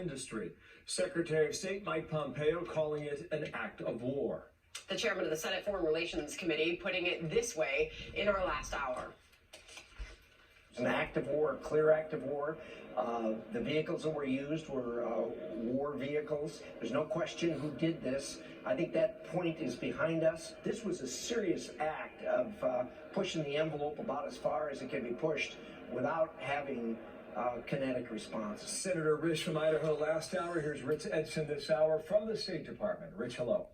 industry. Secretary of State Mike Pompeo calling it an act of war. The chairman of the Senate Foreign Relations Committee putting it this way in our last hour. It's an act of war, a clear act of war. The vehicles that were used were war vehicles. There's no question who did this. I think that point is behind us. This was a serious act of pushing the envelope about as far as it can be pushed without having kinetic response. Senator Risch from Idaho last hour. Here's Rich Edson this hour from the State Department. Rich, hello.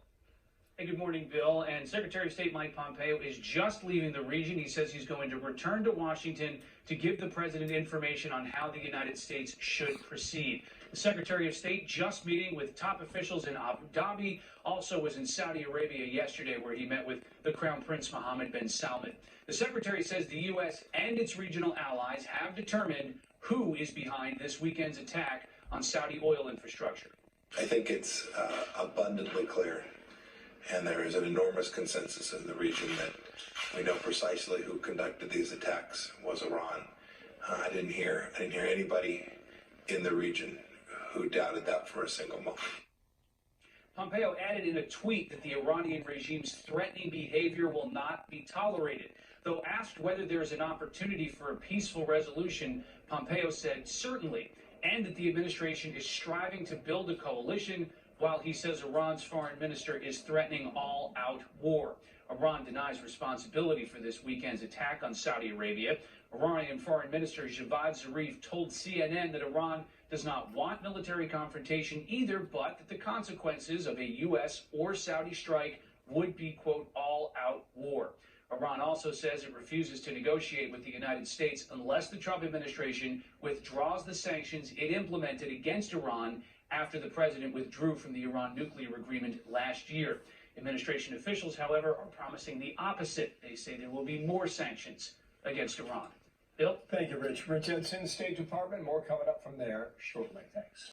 Hey, good morning, Bill. And Secretary of State Mike Pompeo is just leaving the region. He says he's going to return to Washington to give the president information on how the United States should proceed. The Secretary of State just meeting with top officials in Abu Dhabi, also was in Saudi Arabia yesterday where he met with the Crown Prince Mohammed bin Salman. The Secretary says the U.S. and its regional allies have determined who is behind this weekend's attack on Saudi oil infrastructure. I think it's abundantly clear, and there is an enormous consensus in the region that we know precisely who conducted these attacks was Iran. I didn't hear anybody in the region who doubted that for a single moment. Pompeo added in a tweet that the Iranian regime's threatening behavior will not be tolerated. Though asked whether there is an opportunity for a peaceful resolution, Pompeo said certainly, and that the administration is striving to build a coalition, while he says Iran's foreign minister is threatening all-out war. Iran denies responsibility for this weekend's attack on Saudi Arabia. Iranian Foreign Minister Javad Zarif told CNN that Iran does not want military confrontation either, but that the consequences of a U.S. or Saudi strike would be, quote, all-out war. Iran also says it refuses to negotiate with the United States unless the Trump administration withdraws the sanctions it implemented against Iran after the president withdrew from the Iran nuclear agreement last year. Administration officials, however, are promising the opposite. They say there will be more sanctions against Iran. Bill? Thank you, Rich. Rich Edson, State Department. More coming up from there shortly. Thanks.